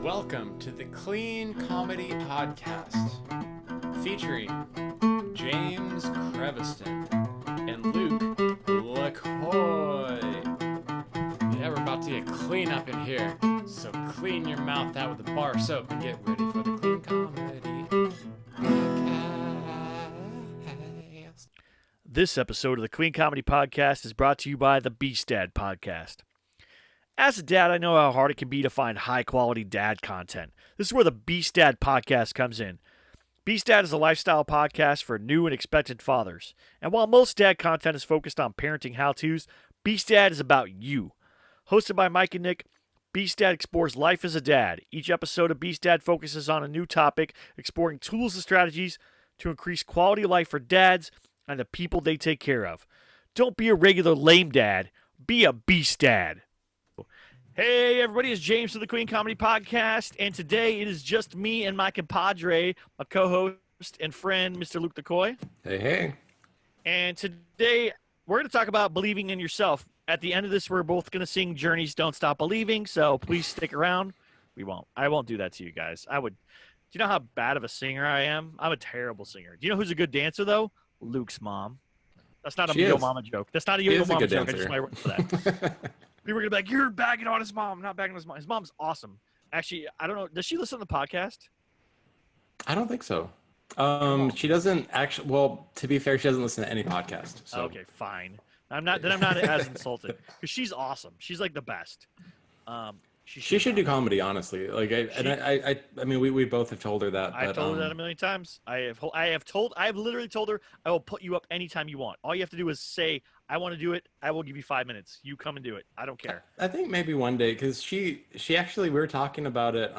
Welcome to the Clean Comedy Podcast, featuring JamesDCreviston and LukeLacoy. Yeah, we're about to get clean up in here, so clean your mouth out with a bar of soap and get ready for the Clean Comedy Podcast. This episode of the Clean Comedy Podcast is brought to you by the Beast Dad Podcast. As a dad, I know how hard it can be to find high-quality dad content. This is where the Beast Dad Podcast comes in. Beast Dad is a lifestyle podcast for new and expectant fathers. And while most dad content is focused on parenting how-tos, Beast Dad is about you. Hosted by Mike and Nick, Beast Dad explores life as a dad. Each episode of Beast Dad focuses on a new topic, exploring tools and strategies to increase quality of life for dads and the people they take care of. Don't be a regular lame dad. Be a Beast Dad. Hey, everybody, it's James from the Clean Comedy Podcast, and today it is just me and my compadre, my co-host and friend, Mr. LukeLacoy. Hey. And today we're going to talk about believing in yourself. At the end of this, we're both going to sing Journey's Don't Stop Believing, so please stick around. I won't do that to you guys. Do you know how bad of a singer I am? I'm a terrible singer. Do you know who's a good dancer, though? Luke's mom. That's not a Yo Mama joke. That's not a Yo Mama joke. I just might work for that. People are going to be like, you're bagging on his mom. I'm not bagging on his mom. His mom's awesome. Actually, I don't know. Does she listen to the podcast? I don't think so. She doesn't actually. Well, to be fair, she doesn't listen to any podcast. So. Okay, fine. I'm not as insulted because she's awesome. She's like the best. She should do comedy, honestly. Like I mean, we both have told her that. I've told her that a million times. I've literally told her I will put you up anytime you want. All you have to do is say, I want to do it. I will give you 5 minutes. You come and do it. I don't care. I think maybe one day, because she actually, we were talking about it.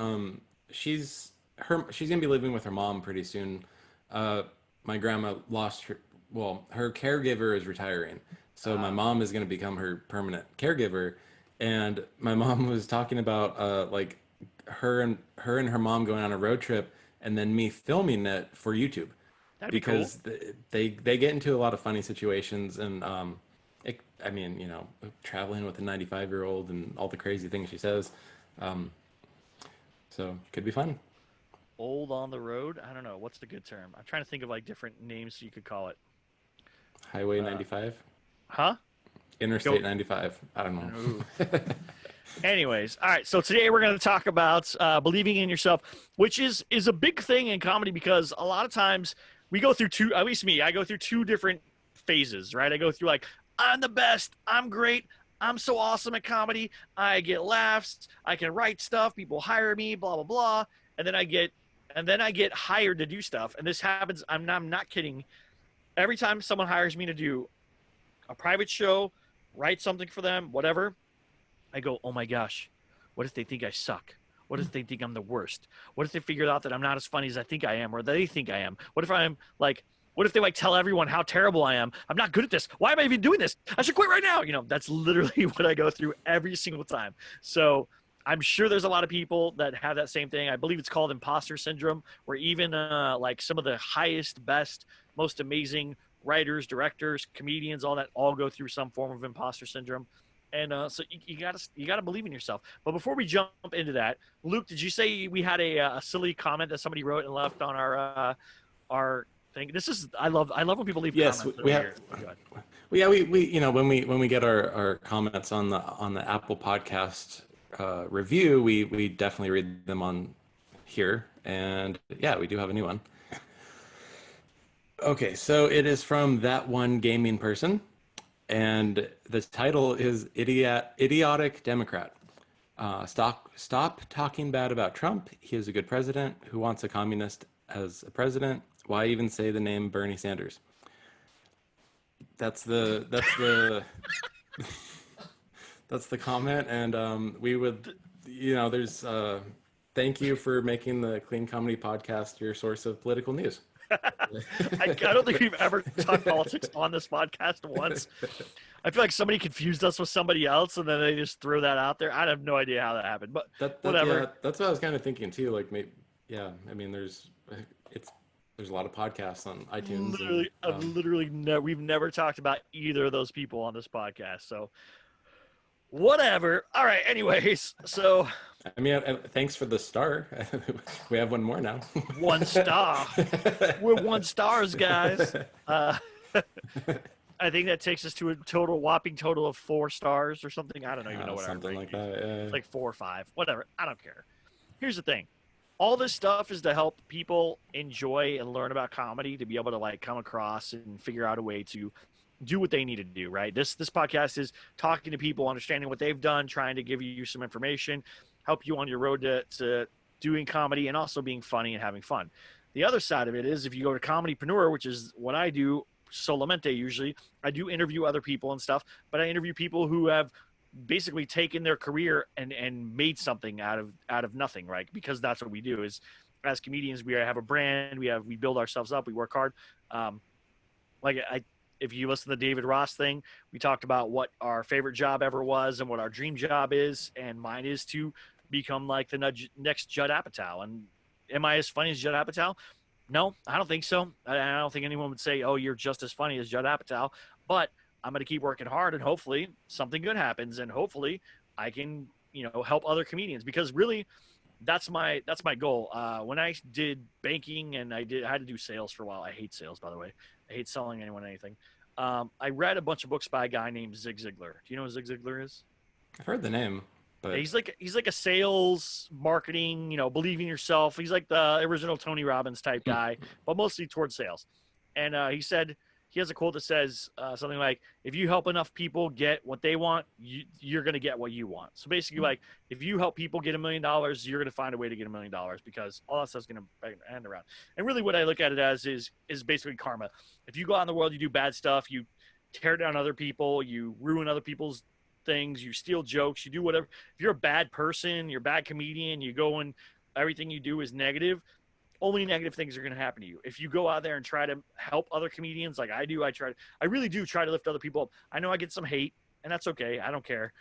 She's gonna be living with her mom pretty soon. My grandma lost her. Well, her caregiver is retiring, so my mom is gonna become her permanent caregiver. And my mom was talking about like her and her mom going on a road trip, and then me filming it for YouTube. That'd be because cool. they get into a lot of funny situations, and I mean, you know, traveling with a 95-year-old and all the crazy things she says, so could be fun. Old on the road? I don't know. What's the good term? I'm trying to think of like different names you could call it. Highway 95? Huh? Interstate 95. I don't know. Anyways, all right. So today we're going to talk about believing in yourself, which is a big thing in comedy because a lot of times we go through at least me, I go through two different phases, right? I go through like, I'm the best, I'm great, I'm so awesome at comedy, I get laughs, I can write stuff, people hire me, blah, blah, blah. And then I get hired to do stuff. And this happens, I'm not kidding. Every time someone hires me to do a private show, write something for them, whatever, I go, oh my gosh, what if they think I suck? What if they think I'm the worst? What if they figured out that I'm not as funny as I think I am or they think I am? What if they like tell everyone how terrible I am? I'm not good at this. Why am I even doing this? I should quit right now. You know, that's literally what I go through every single time. So I'm sure there's a lot of people that have that same thing. I believe it's called Imposter Syndrome, where even like some of the highest, best, most amazing writers, directors, comedians, all that all go through some form of imposter syndrome. And so you gotta believe in yourself. But before we jump into that, Luke, did you say we had a silly comment that somebody wrote and left on our thing? This is I love when people leave comments. Yes, we have. Yeah, we you know when we get our comments on the Apple Podcast review, we definitely read them on here, and yeah, we do have a new one. Okay, so it is from That One Gaming Person, and the title is Idiotic Democrat. Stop talking bad about Trump. He is a good president. Who wants a communist as a president? Why even say the name Bernie Sanders? That's the that's the comment, and we would, you know, there's thank you for making the Clean Comedy Podcast your source of political news. I don't think we've ever talked politics on this podcast once. I feel like somebody confused us with somebody else, and then they just threw that out there. I have no idea how that happened, but whatever. Yeah, that's what I was kind of thinking too. Like, maybe, yeah. I mean, there's a lot of podcasts on iTunes. We've never talked about either of those people on this podcast. So Whatever. All right. Anyways, so I mean, thanks for the star. We have one more now. 1 star. We're 1 stars, guys. I think that takes us to a whopping total of 4 stars or something. I don't even know what Something our like ranking is. that. Yeah. It's like 4 or 5, whatever. I don't care. Here's the thing. All this stuff is to help people enjoy and learn about comedy, to be able to like come across and figure out a way to do what they need to do, right? This podcast is talking to people, understanding what they've done, trying to give you some information, help you on your road to doing comedy and also being funny and having fun. The other side of it is if you go to Comedypreneur, which is what I do solamente usually, I do interview other people and stuff, but I interview people who have basically taken their career and made something out of nothing, right? Because that's what we do is as comedians, we have a brand, we build ourselves up, we work hard. If you listen to the David Ross thing, we talked about what our favorite job ever was and what our dream job is. And mine is to become like the next Judd Apatow. And am I as funny as Judd Apatow? No, I don't think so. I don't think anyone would say, oh, you're just as funny as Judd Apatow. But I'm going to keep working hard and hopefully something good happens. And hopefully I can, help other comedians because really that's my goal. When I did banking and I had to do sales for a while. I hate sales, by the way. I hate selling anyone anything. I read a bunch of books by a guy named Zig Ziglar. Do you know who Zig Ziglar is? I've heard the name, but he's like a sales marketing, believe in yourself. He's like the original Tony Robbins type guy, but mostly towards sales. And he said he has a quote that says something like, if you help enough people get what they want, you're going to get what you want. So basically, like, if you help people get $1 million, you're going to find a way to get $1 million because all that stuff's going to end around. And really what I look at it as is basically karma. If you go out in the world, you do bad stuff, you tear down other people, you ruin other people's things, you steal jokes, you do whatever. If you're a bad person, you're a bad comedian, you go and everything you do is negative, only negative things are going to happen to you. If you go out there and try to help other comedians like I do, I really do try to lift other people up. I know I get some hate and that's okay. I don't care.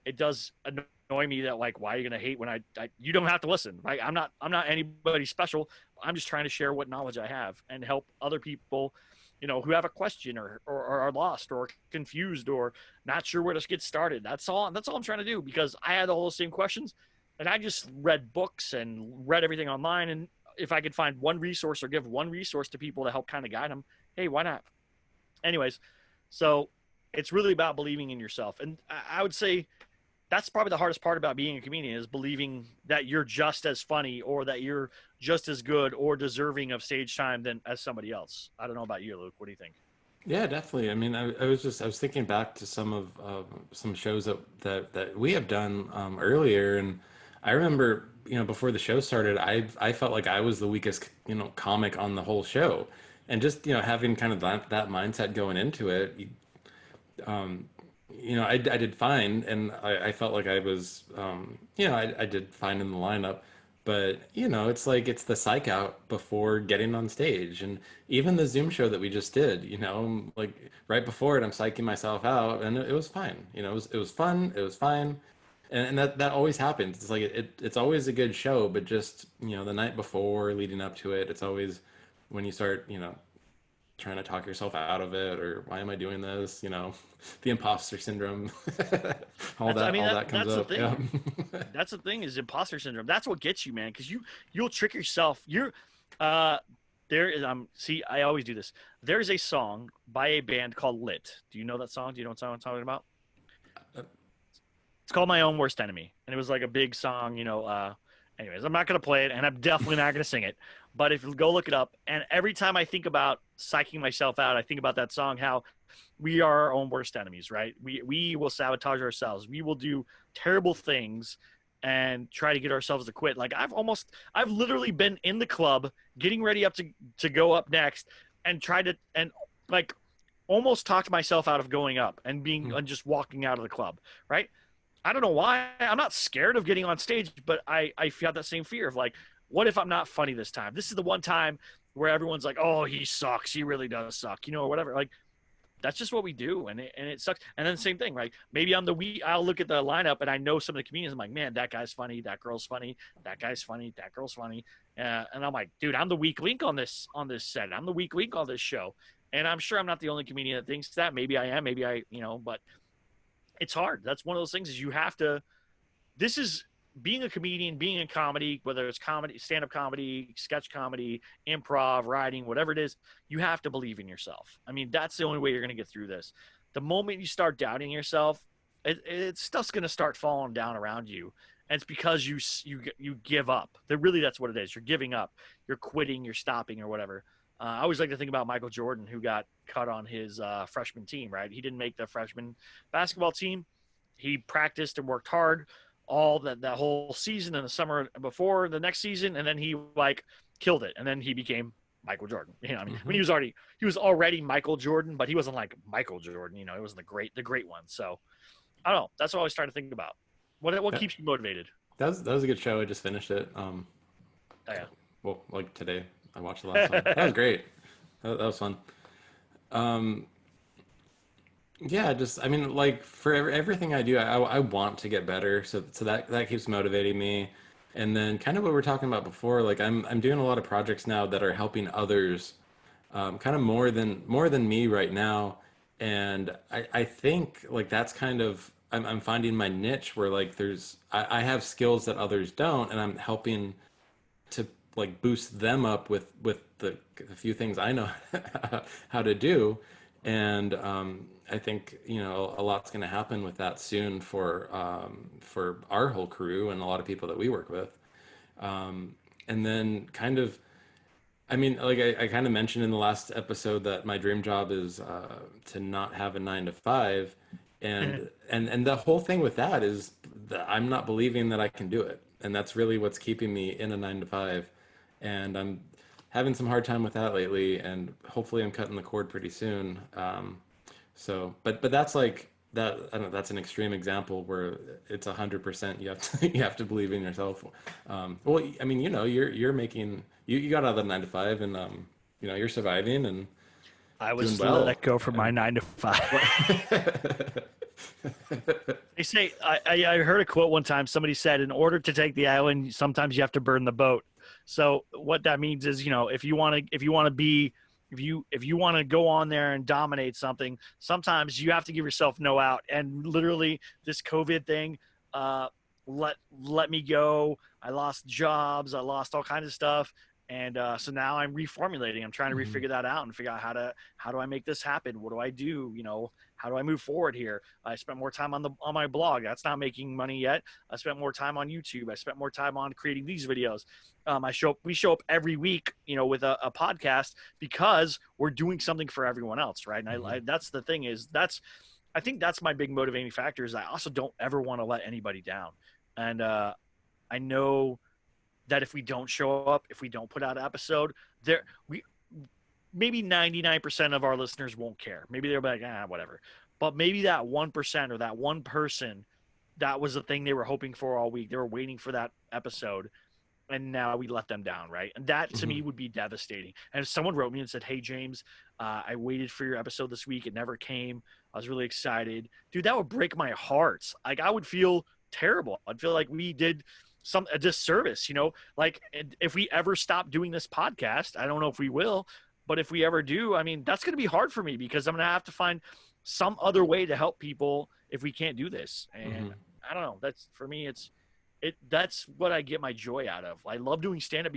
It does annoy me that like, why are you going to hate when you don't have to listen, right? I'm not anybody special. I'm just trying to share what knowledge I have and help other people, who have a question or are lost or confused or not sure where to get started. That's all I'm trying to do because I had all those same questions. And I just read books and read everything online. And if I could find one resource or give one resource to people to help kind of guide them, hey, why not? Anyways, so it's really about believing in yourself. And I would say that's probably the hardest part about being a comedian is believing that you're just as funny or that you're just as good or deserving of stage time as somebody else. I don't know about you, Luke. What do you think? yeah, definitely. I mean, I was thinking back to some shows that we have done earlier, and I remember, before the show started, I felt like I was the weakest, comic on the whole show, and just having kind of that mindset going into it, I did fine, and I felt like I was, I did fine in the lineup, but it's like it's the psych out before getting on stage, and even the Zoom show that we just did, like right before it, I'm psyching myself out, and it was fine. It was fun, it was fine. And that always happens. It's like it's always a good show, but just the night before, leading up to it, it's always when you start trying to talk yourself out of it, or why am I doing this? The imposter syndrome, all that comes up. Yeah. That's the thing is imposter syndrome. That's what gets you, man, because you'll trick yourself. There is see, I always do this. There's a song by a band called Lit. Do you know that song? Do you know what song I'm talking about? It's called My Own Worst Enemy. And it was like a big song, anyways, I'm not going to play it and I'm definitely not going to sing it, but if you go look it up. And every time I think about psyching myself out, I think about that song, how we are our own worst enemies, right? We will sabotage ourselves. We will do terrible things and try to get ourselves to quit. Like I've literally been in the club getting ready up to go up next and like almost talked myself out of going up and being just walking out of the club, right? I don't know why. I'm not scared of getting on stage, but I feel that same fear of like, what if I'm not funny this time? This is the one time where everyone's like, oh, he sucks. He really does suck, or whatever. Like, that's just what we do. And it sucks. And then the same thing, right? Maybe I'll look at the lineup and I know some of the comedians. I'm like, man, that guy's funny. That girl's funny. That guy's funny. That girl's funny. And I'm like, dude, I'm the weak link on this set. I'm the weak link on this show. And I'm sure I'm not the only comedian that thinks that. Maybe I am. Maybe but it's hard. That's one of those things is you have to, this is being a comedian, being in comedy, whether it's comedy, stand-up comedy, sketch comedy, improv, writing, whatever it is, you have to believe in yourself. I mean, that's the only way you're going to get through this. The moment you start doubting yourself, stuff's going to start falling down around you. And it's because you give up. That's what it is. You're giving up. You're quitting. You're stopping, or whatever. I always like to think about Michael Jordan, who got cut on his freshman team. Right, he didn't make the freshman basketball team. He practiced and worked hard all that whole season and the summer before the next season, and then he like killed it, and then he became Michael Jordan. You know, I mean, when he was already Michael Jordan, but he wasn't like Michael Jordan. You know, it wasn't the great one. So I don't know. That's what I always try to think about. What keeps you motivated? That was a good show. I just finished it. Oh, yeah. Well, like today, I watched the last one. That was great. That was fun. Yeah, just I mean, like for everything I do, I want to get better. So that keeps motivating me. And then kind of what we we're talking about before, like I'm doing a lot of projects now that are helping others, kind of more than me right now. And I think like that's kind of I'm finding my niche where like I have skills that others don't, and I'm helping to like boost them up with the few things I know how to do. And I think a lot's going to happen with that soon for our whole crew and a lot of people that we work with. And then kind of, I mean, like I kind of mentioned in the last episode that my dream job is to not have a 9 to 5, and the whole thing with that is that I'm not believing that I can do it, and that's really what's keeping me in a 9 to 5, and I'm having some hard time with that lately, and hopefully I'm cutting the cord pretty soon. But that's like that. I don't know. That's an extreme example where it's 100%. You have to believe in yourself. Well, I mean, you're making you got out of the 9 to 5, and you're surviving and I was doing well. let go from my 9 to 5. They say I heard a quote one time. Somebody said, "In order to take the island, sometimes you have to burn the boat." So what that means is, if you want to go on there and dominate something, sometimes you have to give yourself no out. And literally, this COVID thing let me go. I lost jobs. I lost all kinds of stuff. And so now I'm reformulating. I'm trying to refigure that out and figure out how do I make this happen? What do I do? How do I move forward here? I spent more time on my blog. That's not making money yet. I spent more time on YouTube. I spent more time on creating these videos. We show up every week, with a podcast because we're doing something for everyone else, right? And that's the thing is I think that's my big motivating factor is I also don't ever want to let anybody down. And I know that if we don't show up, if we don't put out an episode, maybe 99% of our listeners won't care. Maybe they'll be like, whatever. But maybe that 1% or that one person, that was the thing they were hoping for all week. They were waiting for that episode, and now we let them down, right? And that to me would be devastating. And if someone wrote me and said, "Hey, James, I waited for your episode this week. It never came. I was really excited." Dude, that would break my heart. Like, I would feel terrible. I'd feel like we did a disservice, like if we ever stop doing this podcast, I don't know if we will, but if we ever do, I mean, that's going to be hard for me because I'm going to have to find some other way to help people if we can't do this. And I don't know, that's for me, that's what I get my joy out of. I love doing stand-up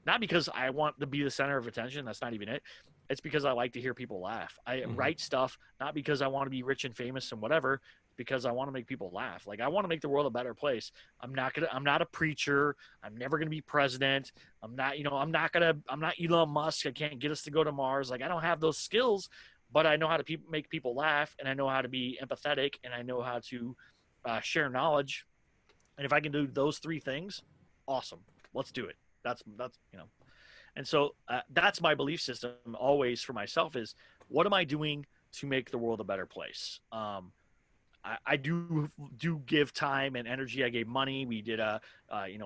not because I want to be the center of attention. That's not even it. It's because I like to hear people laugh. I write stuff, not because I want to be rich and famous and whatever, because I want to make people laugh. Like, I want to make the world a better place. I'm not a preacher. I'm never going to be president. I'm not Elon Musk. I can't get us to go to Mars. Like, I don't have those skills, but I know how to make people laugh, and I know how to be empathetic, and I know how to share knowledge. And if I can do those 3 things, awesome. Let's do it. That's. And so that's my belief system always for myself is, what am I doing to make the world a better place? I do give time and energy. I gave money. We did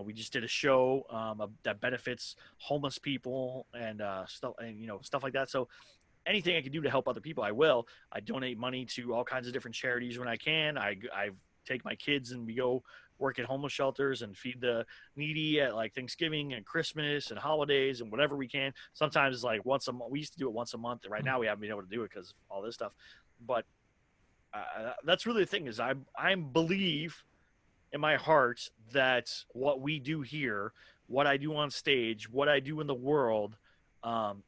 we just did a show that benefits homeless people and stuff like that. So anything I can do to help other people, I will. I donate money to all kinds of different charities when I can. I take my kids and we go work at homeless shelters and feed the needy at like Thanksgiving and Christmas and holidays and whatever we can. Sometimes like once a month. We used to do it once a month. Right now we haven't been able to do it because of all this stuff. But that's really the thing is I believe in my heart that what we do here, what I do on stage, what I do in the world,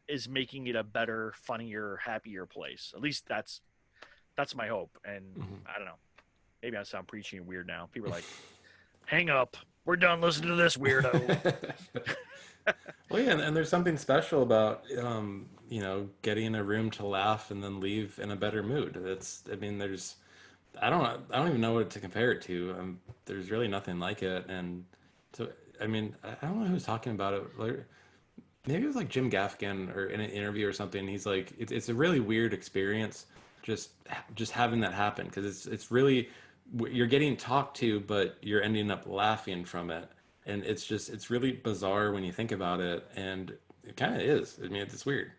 is making it a better, funnier, happier place. At least that's my hope. And I don't know, maybe I sound preachy and weird now. People are like, hang up, we're done listening to this weirdo. Well, yeah, and there's something special about getting in a room to laugh and then leave in a better mood. I mean, I don't even know what to compare it to. There's really nothing like it, and so I mean, I don't know who was talking about it. Like, maybe it was like Jim Gaffigan or in an interview or something. He's like, it's a really weird experience, just having that happen, because it's really, you're getting talked to, but you're ending up laughing from it. And it's really bizarre when you think about it, and it kind of is. I mean, it's weird,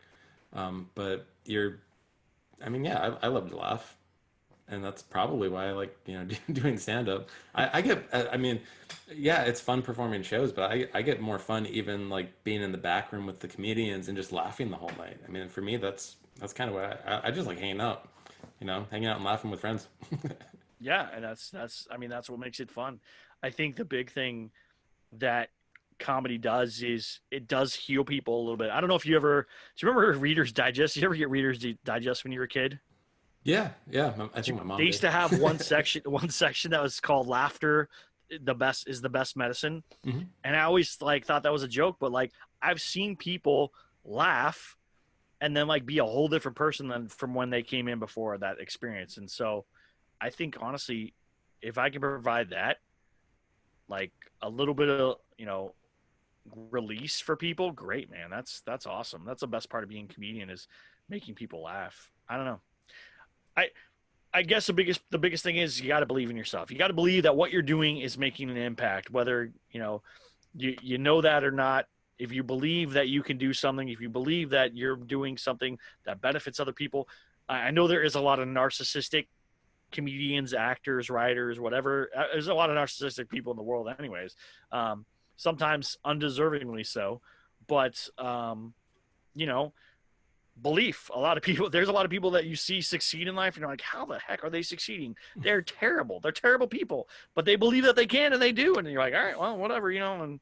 but I mean, yeah, I love to laugh, and that's probably why I like doing stand up. I mean, yeah, it's fun performing shows, but I get more fun even like being in the back room with the comedians and just laughing the whole night. I mean, for me, that's kind of what I just like hanging out, hanging out and laughing with friends. Yeah, and that's I mean, that's what makes it fun. I think the big thing that comedy does is it does heal people a little bit. I don't know if do you remember Reader's Digest? Did you ever get Reader's Digest when you were a kid? Yeah, I think my mom They used did. to have one section that was called laughter the best medicine. Hmm. And I always like thought that was a joke, but like I've seen people laugh and then like be a whole different person than from when they came in before that experience. And so I think honestly, if I can provide that, like a little bit of release for people, great, man. That's awesome. That's the best part of being a comedian is making people laugh. I don't know. I guess the biggest thing is you got to believe in yourself. You got to believe that what you're doing is making an impact, whether you know that or not. If you believe that you can do something, if you believe that you're doing something that benefits other people. I know there is a lot of narcissistic comedians, actors, writers, whatever. There's a lot of narcissistic people in the world anyways. Sometimes undeservingly so, but belief. There's a lot of people that you see succeed in life and you're like, how the heck are they succeeding? They're terrible. They're terrible people, but they believe that they can and they do. And you're like, all right, well, whatever, and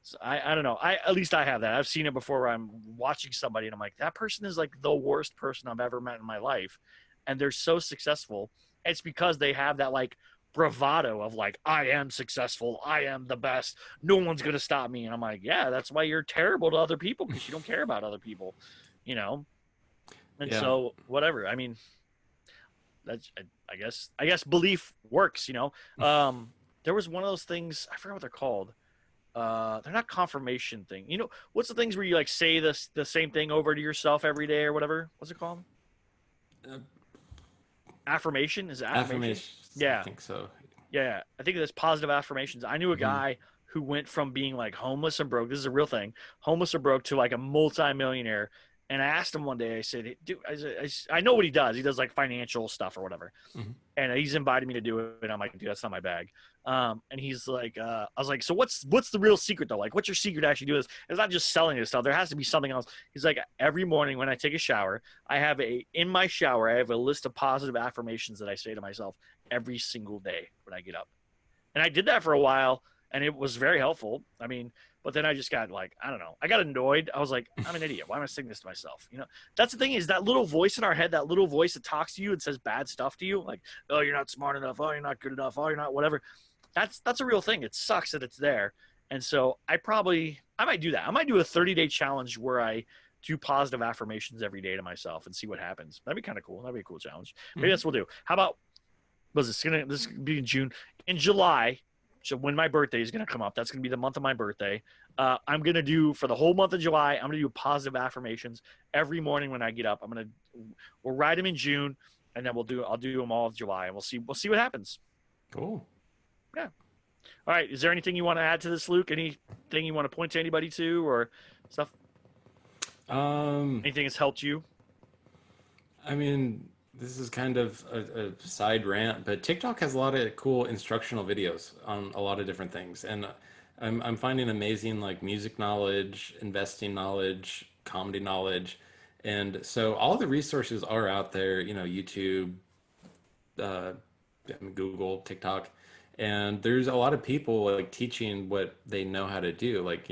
so I don't know. At least I have that. I've seen it before where I'm watching somebody and I'm like, that person is like the worst person I've ever met in my life. And they're so successful. It's because they have that like bravado of like, I am successful. I am the best. No one's going to stop me. And I'm like, yeah, that's why you're terrible to other people, because you don't care about other people, And Yeah. so whatever, I mean, that's, I guess belief works, there was one of those things, I forgot what they're called. They're not confirmation thing. What's the things where you like say the same thing over to yourself every day or whatever? What's it called? Affirmation? Is it affirmation? Affirmations. Yeah. I think so. Yeah. I think there's positive affirmations. I knew a guy who went from being like homeless and broke. This is a real thing. Homeless or broke to like a multi-millionaire. And I asked him one day, I said, dude, I know what he does. He does like financial stuff or whatever. Mhm. And he's invited me to do it. And I'm like, dude, that's not my bag. And he's like, I was like, so what's the real secret though? Like, what's your secret to actually do this? It's not just selling this stuff. There has to be something else. He's like, every morning when I take a shower, in my shower, I have a list of positive affirmations that I say to myself every single day when I get up. And I did that for a while and it was very helpful. I mean, but then I just got like, I don't know. I got annoyed. I was like, I'm an idiot. Why am I saying this to myself? That's the thing is that little voice in our head, that little voice that talks to you and says bad stuff to you. Like, oh, you're not smart enough. Oh, you're not good enough. Oh, you're not whatever. That's a real thing. It sucks that it's there. And so I might do that. I might do a 30-day challenge where I do positive affirmations every day to myself and see what happens. That'd be kind of cool. That'd be a cool challenge. Maybe that's what we'll do. How about, this is going to be in June. In July, so when my birthday is going to come up, that's going to be the month of my birthday. I'm going to do, for the whole month of July, I'm going to do positive affirmations every morning when I get up. We'll write them in June, and then I'll do them all of July, and we'll see what happens. Cool. Yeah. All right. Is there anything you want to add to this, Luke? Anything you want to point to anybody to or stuff? Anything that's helped you? I mean, this is kind of a side rant, but TikTok has a lot of cool instructional videos on a lot of different things, and I'm finding amazing like music knowledge, investing knowledge, comedy knowledge, and so all the resources are out there. YouTube, uh, Google, TikTok, and there's a lot of people like teaching what they know how to do. Like,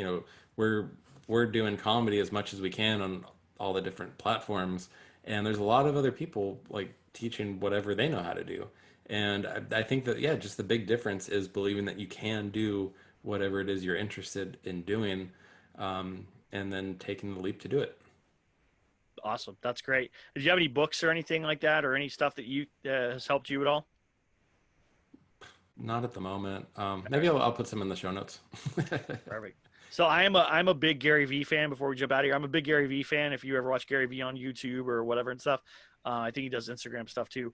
we're doing comedy as much as we can on all the different platforms, and there's a lot of other people like teaching whatever they know how to do. And I think that, yeah, just the big difference is believing that you can do whatever it is you're interested in doing, and then taking the leap to do it. Awesome. That's great. Did you have any books or anything like that, or any stuff that you has helped you at all? Not at the moment. Maybe I'll put some in the show notes. Perfect. So I'm a big Gary Vee fan. Before we jump out of here, I'm a big Gary Vee fan. If you ever watch Gary Vee on YouTube or whatever and stuff, I think he does Instagram stuff too.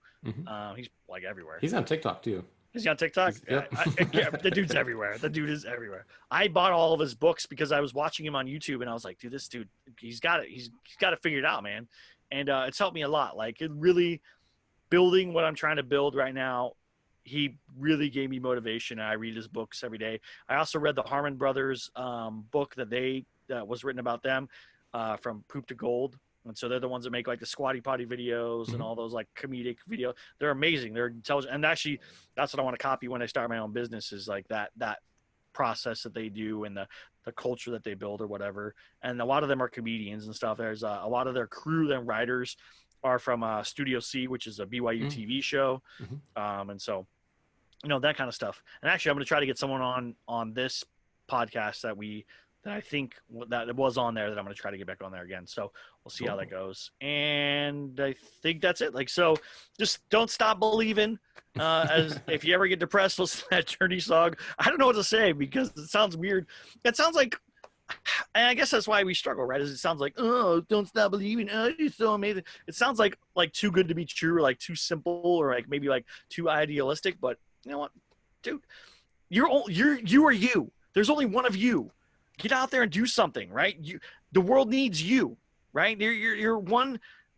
He's like everywhere. He's on TikTok too. Is he on TikTok? Yep. Yeah, the dude's everywhere. The dude is everywhere. I bought all of his books because I was watching him on YouTube, and I was like, dude, this dude, he's got it. He's got it figured out, man. And it's helped me a lot. Like, it really building what I'm trying to build right now. He really gave me motivation. I read his books every day. I also read the Harmon Brothers book that was written about them, from Poop to Gold. And so they're the ones that make like the Squatty Potty videos and all those like comedic videos. They're amazing. They're intelligent. And actually, that's what I want to copy when I start my own business, is like that process that they do, and the culture that they build or whatever. And a lot of them are comedians and stuff. There's a lot of their crew and writers are from Studio C, which is a BYU TV show. And so, that kind of stuff. And actually, I'm going to try to get someone on this podcast that I think that it was on there, that I'm going to try to get back on there again. So we'll see how that goes. And I think that's it. Like, so just don't stop believing. As if you ever get depressed, listen to that Journey song. I don't know what to say because it sounds weird. It sounds like, and I guess that's why we struggle, right? Is it sounds like, oh, don't stop believing. Oh, you're so amazing. It sounds like too good to be true, or like too simple, or like maybe like too idealistic. But you know what, dude, you are you. There's only one of you. Get out there and do something, right? The world needs you, right? You're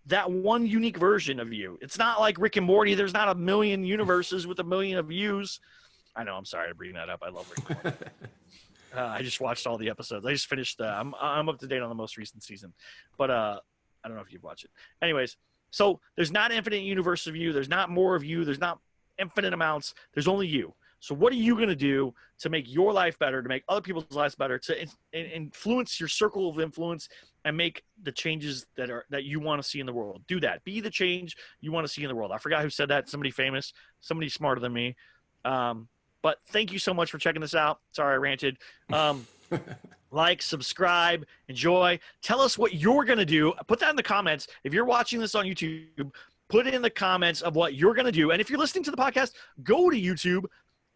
that one unique version of you. It's not like Rick and Morty. There's not a million universes with a million of yous. I know. I'm sorry to bring that up. I love Rick and Morty. I just watched all the episodes. I just finished. I'm up to date on the most recent season, but I don't know if you've watched it. Anyways, so there's not an infinite universe of you. There's not more of you. There's not infinite amounts. There's only you. So what are you going to do to make your life better, to make other people's lives better, to influence your circle of influence and make the changes that you want to see in the world? Do that. Be the change you want to see in the world. I forgot who said that. Somebody famous, somebody smarter than me. But thank you so much for checking this out. Sorry I ranted. Like, subscribe, enjoy. Tell us what you're going to do. Put that in the comments. If you're watching this on YouTube, put it in the comments of what you're going to do. And if you're listening to the podcast, go to YouTube.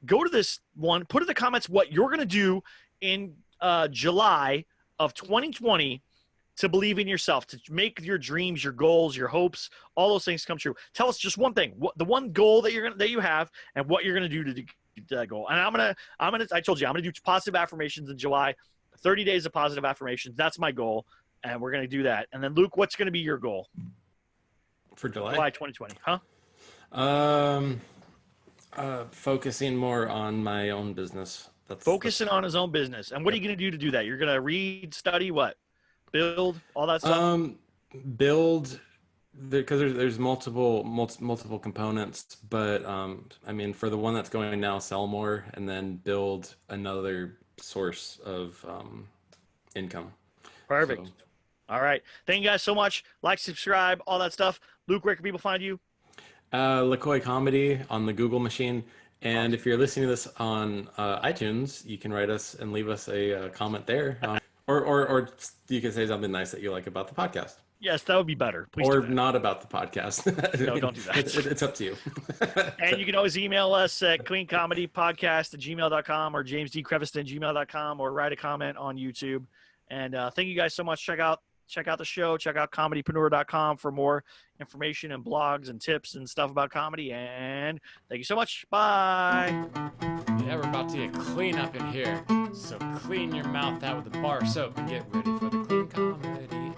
Go to this one, put in the comments what you're going to do in July of 2020 to believe in yourself, to make your dreams, your goals, your hopes, all those things come true. Tell us just one thing, the one goal that you have, and what you're going to do to get that goal. And I told you, I'm going to do positive affirmations in July, 30 days of positive affirmations. That's my goal. And we're going to do that. And then Luke, what's going to be your goal For July? July 2020, huh? Focusing more on my own business. Focusing on his own business. And what are you going to do to do that? You're going to read, study, what? Build, all that stuff? Build, because there's multiple components, but I mean, for the one that's going now, sell more, and then build another source of income. Perfect. So. All right. Thank you guys so much. Like, subscribe, all that stuff. Luke, where can people find you? LaCoy Comedy on the Google machine. And if you're listening to this on iTunes, you can write us and leave us a comment there. Or you can say something nice that you like about the podcast. Yes, that would be better. Please or not about the podcast. No, don't do that. It's up to you. And you can always email us at cleancomedypodcast@gmail.com or JamesDCreviston@gmail.com, or write a comment on YouTube. And thank you guys so much. Check out the show. Check out comedypreneur.com for more information and blogs and tips and stuff about comedy. And thank you so much. Bye. Yeah, we're about to get clean up in here. So clean your mouth out with a bar of soap and get ready for the clean comedy.